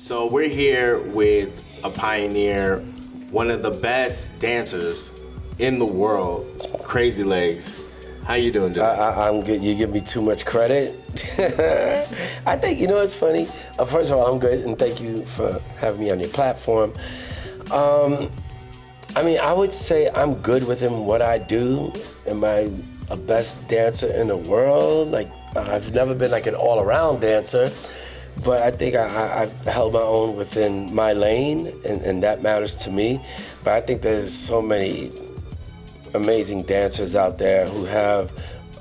So we're here with a pioneer, one of the best dancers in the world, Crazy Legs. How you doing today? I'm good. You give me too much credit. I think, it's funny. First of all, I'm good, and thank you for having me on your platform. I would say I'm good within what I do. Am I a best dancer in the world? I've never been an all-around dancer, but I think I've held my own within my lane, and that matters to me. But I think there's so many amazing dancers out there who have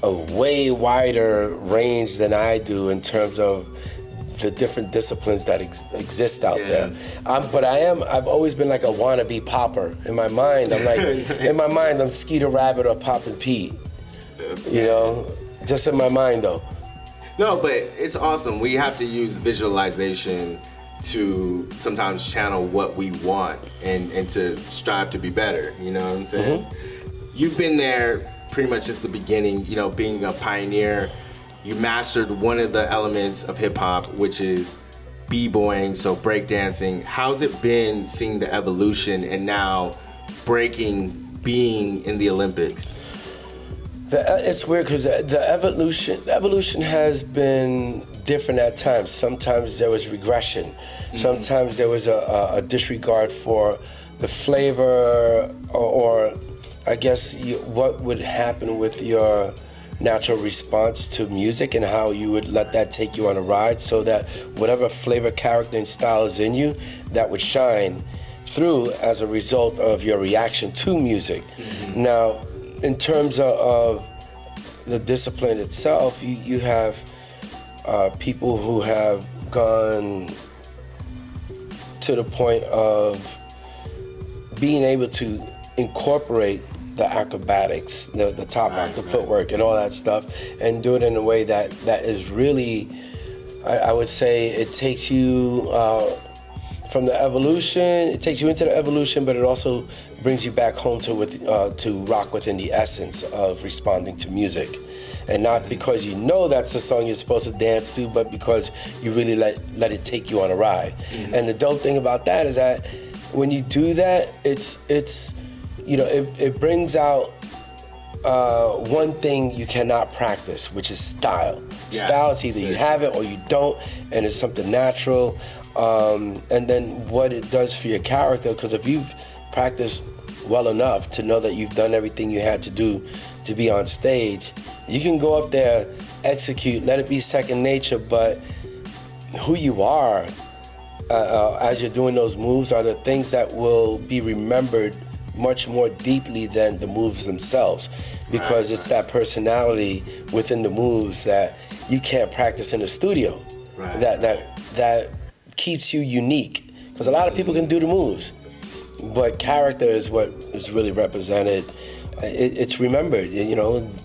a way wider range than I do in terms of the different disciplines that exist out there. But I've always been like a wannabe popper. In my mind, I'm Skeeter Rabbit or Poppin' Pete. Just in my mind though. No, but it's awesome. We have to use visualization to sometimes channel what we want and to strive to be better, you know what I'm saying? Mm-hmm. You've been there pretty much since the beginning, being a pioneer. You mastered one of the elements of hip hop, which is b-boying, so breakdancing. How's it been seeing the evolution and now breaking being in the Olympics? It's weird because the evolution has been different at times. Sometimes there was regression. Mm-hmm. Sometimes there was a disregard for the flavor or I guess what would happen with your natural response to music and how you would let that take you on a ride so that whatever flavor, character, and style is in you, that would shine through as a result of your reaction to music. Mm-hmm. Now, in terms of the discipline itself, you have people who have gone to the point of being able to incorporate the acrobatics, the top act, the footwork, and all that stuff, and do it in a way that is really, I would say, it takes you from the evolution. It takes you into the evolution, but it also brings you back home to rock within the essence of responding to music, and not because you know that's the song you're supposed to dance to, but because you really let it take you on a ride. Mm-hmm. And the dope thing about that is that when you do that, it brings out one thing you cannot practice, which is style. Yeah. Style is either you have it or you don't, and it's something natural. And then what it does for your character, because if you've practiced well enough to know that you've done everything you had to do to be on stage, you can go up there, execute, let it be second nature, but who you are as you're doing those moves are the things that will be remembered much more deeply than the moves themselves, because it's that personality within the moves that you can't practice in the studio. Right. That keeps you unique, because a lot of people can do the moves, but character is what is really represented. It's remembered.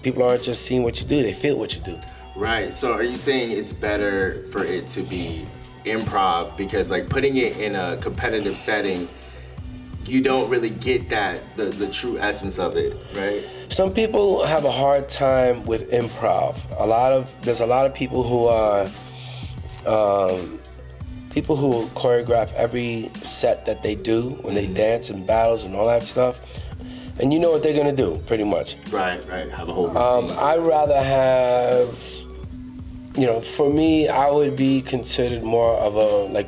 People aren't just seeing what you do; they feel what you do. Right. So, are you saying it's better for it to be improv because, putting it in a competitive setting, you don't really get the true essence of it, right? Some people have a hard time with improv. There's a lot of people who are people who choreograph every set that they do when they dance and battles and all that stuff, and you know what they're gonna do pretty much. Right. Have a whole routine. I'd rather have. For me, I would be considered more of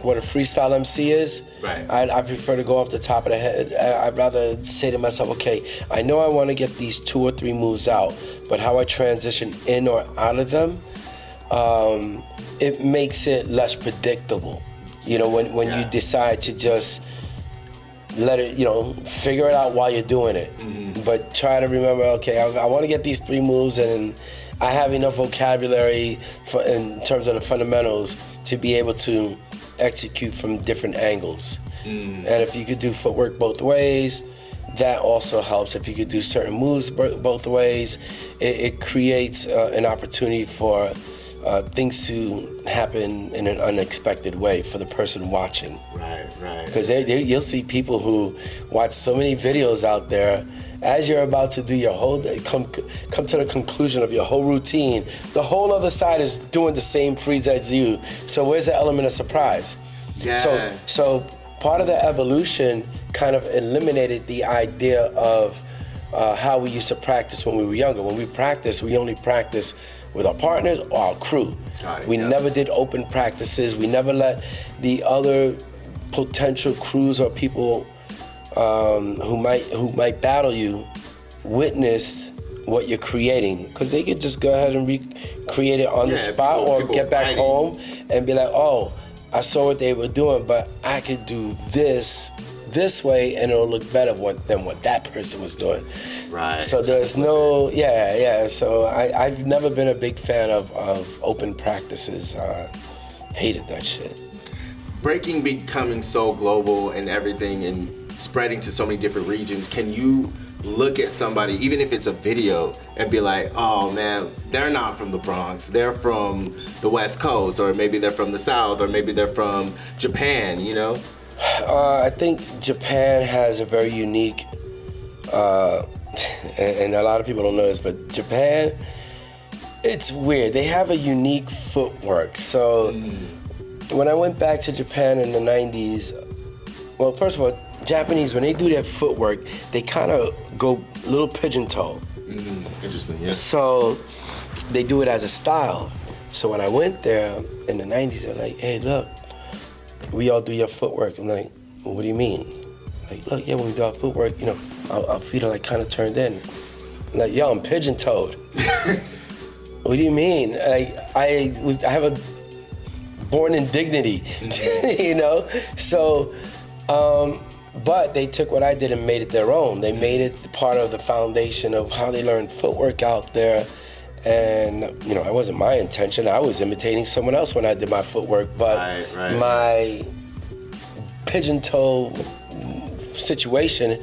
what a freestyle MC is. Right. I prefer to go off the top of the head. I'd rather say to myself, okay, I know I want to get these 2 or 3 moves out, but how I transition in or out of them, it makes it less predictable. When you decide to just let it, figure it out while you're doing it. Mm-hmm. But try to remember, okay, I want to get these 3 moves and I have enough vocabulary in terms of the fundamentals to be able to execute from different angles. And if you could do footwork both ways, that also helps. If you could do certain moves both ways, it creates an opportunity for things to happen in an unexpected way for the person watching. Right. Because you'll see people who watch so many videos out there. As you're about to do your whole, come to the conclusion of your whole routine, the whole other side is doing the same freeze as you. So where's the element of surprise? Yeah. So part of the evolution kind of eliminated the idea of how we used to practice when we were younger. When we practiced, we only practiced with our partners or our crew. We never did open practices. We never let the other potential crews or people who might battle you witness what you're creating, because they could just go ahead and recreate it on the spot, or get back home and be like, oh, I saw what they were doing, but I could do this way and it'll look better than what that person was doing. Right. So there's no, so I've never been a big fan of open practices. Hated that shit. Breaking becoming so global and everything and spreading to so many different regions, can you look at somebody, even if it's a video, and be like, oh man, they're not from the Bronx, they're from the West Coast, or maybe they're from the South, or maybe they're from Japan, you know? I think Japan has a very unique, and a lot of people don't know this, but Japan, it's weird. They have a unique footwork. So when I went back to Japan in the 90s, well, first of all, Japanese, when they do their footwork, they kind of go a little pigeon-toe. Interesting, yeah. So they do it as a style. So when I went there in the 90s, they're like, hey, look, we all do your footwork. I'm like, well, what do you mean? Like, look, yeah, when we do our footwork, you know, our feet are like kind of turned in. I'm like, yo, I'm pigeon-toed. What do you mean? Like, I have a born in dignity, you know? So, but they took what I did and made it their own. They made it part of the foundation of how they learned footwork out there. And, you know, it wasn't my intention. I was imitating someone else when I did my footwork, but my pigeon-toe situation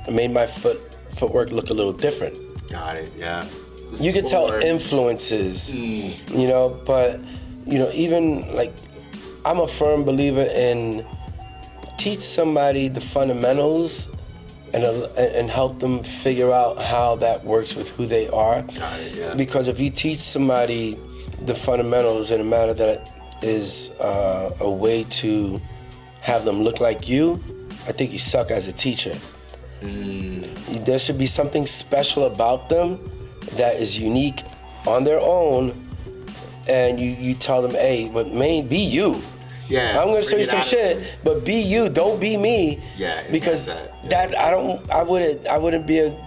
made my footwork look a little different. Got it, yeah. You can tell influences, you know, but, you know, even like, I'm a firm believer in teach somebody the fundamentals and help them figure out how that works with who they are. Got it, yeah. Because if you teach somebody the fundamentals in a manner that is a way to have them look like you, I think you suck as a teacher. There should be something special about them that is unique on their own, and you tell them, hey, but man, be you. Yeah, I'm gonna show you some shit, but be you, don't be me. Yeah, because that I wouldn't be a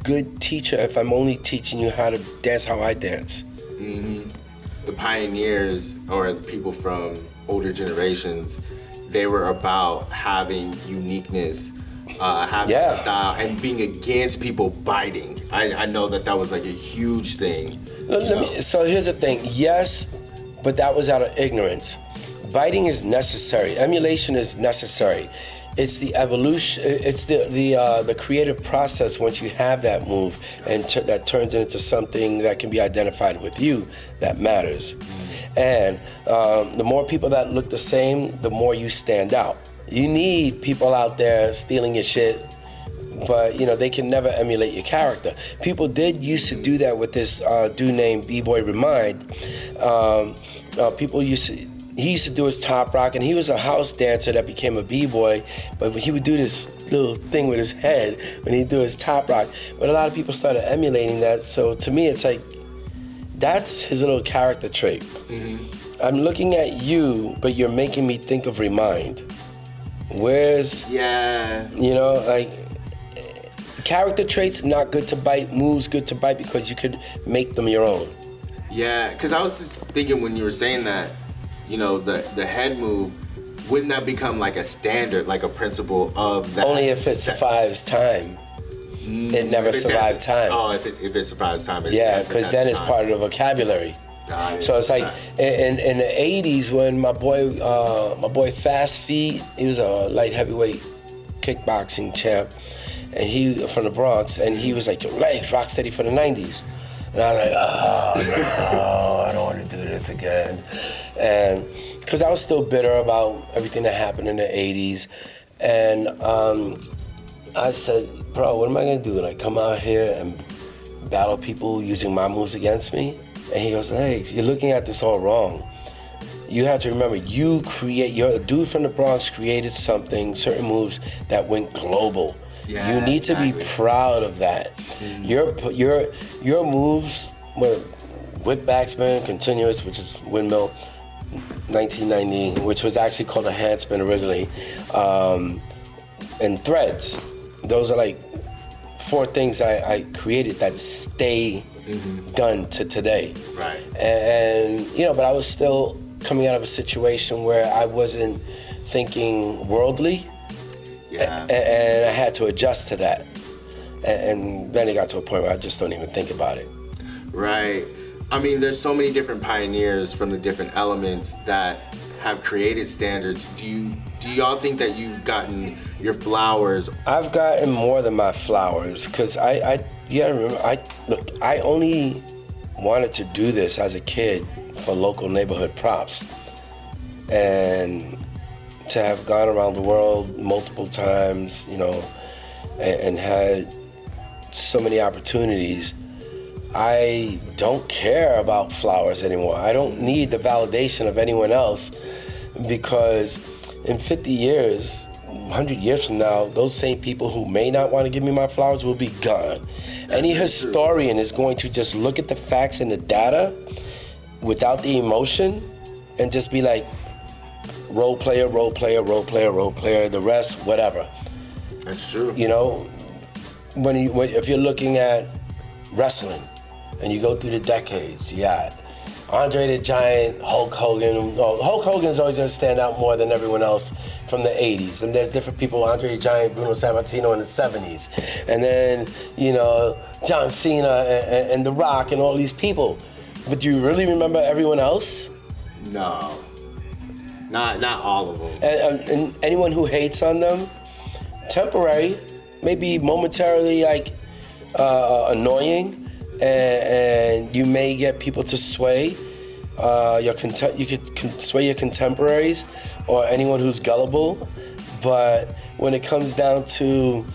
good teacher if I'm only teaching you how to dance how I dance. The pioneers, or the people from older generations, they were about having uniqueness, having a style, and being against people biting. I know that was like a huge thing. So here's the thing. Yes, but that was out of ignorance. Biting is necessary. Emulation is necessary. It's the evolution. It's the creative process. Once you have that move and that turns it into something that can be identified with you, that matters. And the more people that look the same, the more you stand out. You need people out there stealing your shit, but you know they can never emulate your character. People did used to do that with this dude named B-Boy Remind. He used to do his top rock, and he was a house dancer that became a b-boy, but he would do this little thing with his head when he'd do his top rock. But a lot of people started emulating that, so to me it's like, that's his little character trait. I'm looking at you, but you're making me think of Remind. Where's, you know, like, character traits not good to bite, moves good to bite because you could make them your own. Yeah, because I was just thinking when you were saying that, you know, the head move, wouldn't that become like a standard, like a principle of that? Only if it survives time. It never survived time. Oh, if it survives time. Yeah, because then it's part of the vocabulary. So it's like in the 80s when my boy Fast Feet, he was a light heavyweight kickboxing champ, and he from the Bronx, and he was like, your legs rock steady for the 90s. And I was like, oh no, I don't want to do this again. And because I was still bitter about everything that happened in the 80s. And I said, bro, what am I gonna do? Like come out here and battle people using my moves against me? And he goes, hey, you're looking at this all wrong. you have to remember, you're a dude from the Bronx created something, certain moves that went global. Yeah, you need to be proud of that. Your moves, whip backspin, continuous, which is windmill, 1990, which was actually called a handspin originally, and threads. Those are like 4 things that I created that stay done to today. Right. And but I was still coming out of a situation where I wasn't thinking worldly. Yeah. And I had to adjust to that. And then it got to a point where I just don't even think about it. Right. I mean, there's so many different pioneers from the different elements that have created standards. Do y'all think that you've gotten your flowers? I've gotten more than my flowers, because I remember, I only wanted to do this as a kid for local neighborhood props. And to have gone around the world multiple times, and had so many opportunities, I don't care about flowers anymore. I don't need the validation of anyone else, because in 50 years, 100 years from now, those same people who may not want to give me my flowers will be gone. Any historian is going to just look at the facts and the data without the emotion and just be like, role player, role player, role player, role player, the rest, whatever. That's true. If you're looking at wrestling and you go through the decades, you got Andre the Giant, Hulk Hogan. Hulk Hogan's always going to stand out more than everyone else from the 80s. And there's different people, Andre the Giant, Bruno Sammartino in the 70s. And then, John Cena and The Rock and all these people. But do you really remember everyone else? No. Not all of them. And anyone who hates on them, temporary, maybe momentarily annoying, and you may get people to sway. You could sway your contemporaries or anyone who's gullible, but when it comes down to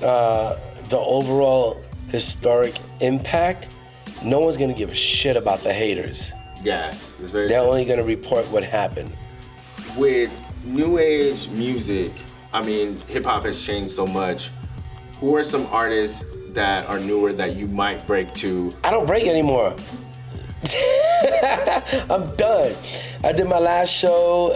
the overall historic impact, no one's gonna give a shit about the haters. Yeah, it's very They're true. only gonna report what happened. With new age music, I mean, hip hop has changed so much. Who are some artists that are newer that you might break to? I don't break anymore. I'm done. I did my last show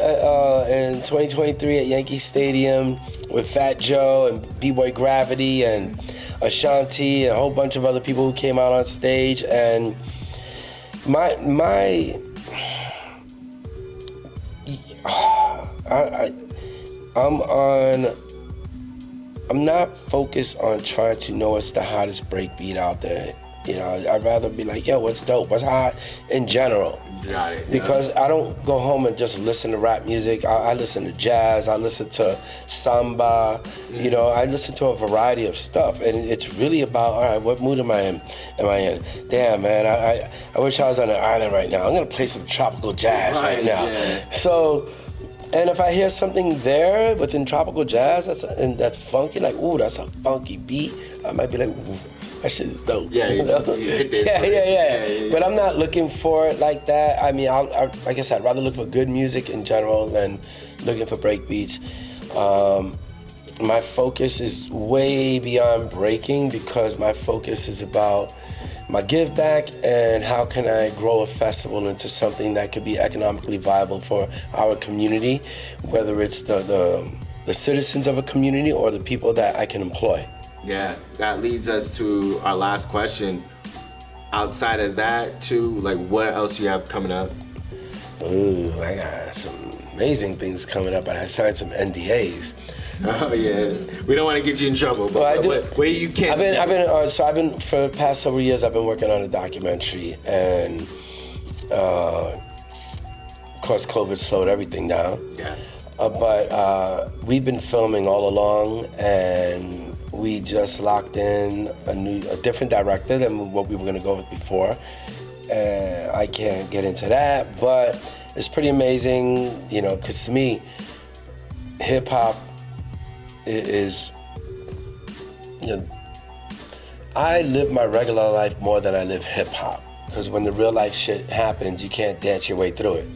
in 2023 at Yankee Stadium with Fat Joe and B-Boy Gravity and Ashanti and a whole bunch of other people who came out on stage. And I'm not focused on trying to know what's the hottest break beat out there. I'd rather be like, yo, what's dope, what's hot in general. Got it. Because I don't go home and just listen to rap music. I listen to jazz, I listen to samba, I listen to a variety of stuff. And it's really about, all right, what mood am I in? Damn, man, I wish I was on an island right now. I'm gonna play some tropical jazz right now. Yeah. So, and if I hear something there within tropical jazz that's funky, like, ooh, that's a funky beat, I might be like, ooh, that shit is dope. Yeah, you hit this. Yeah. But I'm not looking for it like that. I mean, like I said, I'd rather look for good music in general than looking for break beats. My focus is way beyond breaking, because my focus is about my give back and how can I grow a festival into something that could be economically viable for our community, whether it's the citizens of a community or the people that I can employ. Yeah, that leads us to our last question. Outside of that, too, like, what else you have coming up? Ooh, I got some amazing things coming up, and I signed some NDAs. Oh yeah, we don't want to get you in trouble, but where you can't. I've been for the past several years. I've been working on a documentary, and of course, COVID slowed everything down. Yeah. But we've been filming all along, and we just locked in a different director than what we were going to go with before. I can't get into that, but it's pretty amazing, because to me, hip hop is, I live my regular life more than I live hip hop, because when the real life shit happens, you can't dance your way through it.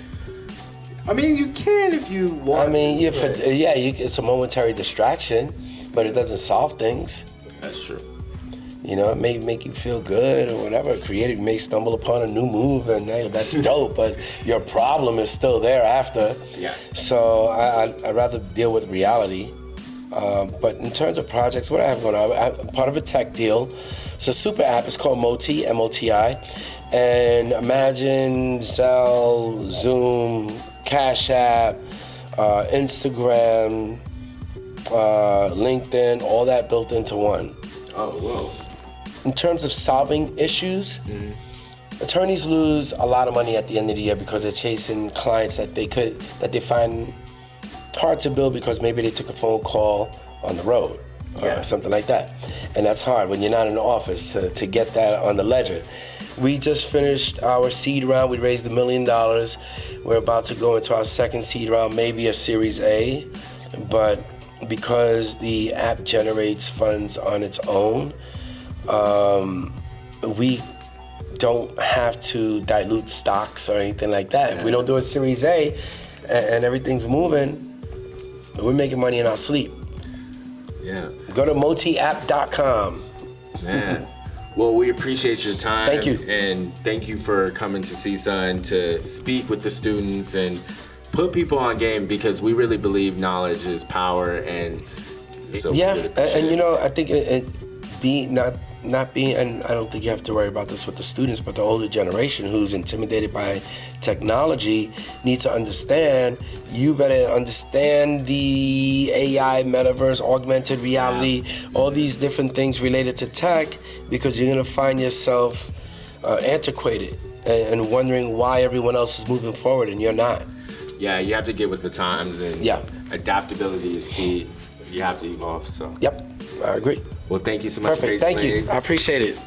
I mean, you can if you want. I mean, to, but it's a momentary distraction, but it doesn't solve things. That's true. You know, it may make you feel good or whatever. Creative, you may stumble upon a new move, and hey, that's dope. But your problem is still there after. Yeah. So I'd rather deal with reality. But in terms of projects, what I have going on, I'm part of a tech deal. It's a super app. It's called Moti, M-O-T-I. And imagine Zelle, Zoom, Cash App, Instagram, LinkedIn, all that built into one. Oh, whoa. In terms of solving issues, attorneys lose a lot of money at the end of the year because they're chasing clients that they find hard to bill because maybe they took a phone call on the road or something like that. And that's hard when you're not in the office to get that on the ledger. We just finished our seed round. We raised $1 million. We're about to go into our second seed round, maybe a Series A. But because the app generates funds on its own, we don't have to dilute stocks or anything like that. If we don't do a Series A and everything's moving, we're making money in our sleep. Yeah. Go to motiapp.com. Man. Well, we appreciate your time. Thank you. And thank you for coming to CSUN to speak with the students and put people on game, because we really believe knowledge is power. And so and you know, I think not being, and I don't think you have to worry about this with the students, but the older generation who's intimidated by technology needs to understand, you better understand the AI, metaverse, augmented reality, all these different things related to tech, because you're gonna find yourself antiquated and wondering why everyone else is moving forward and you're not. Yeah, you have to get with the times, and adaptability is key. You have to evolve, so. Yep, I agree. Well, thank you so much. Perfect, thank you. I appreciate it.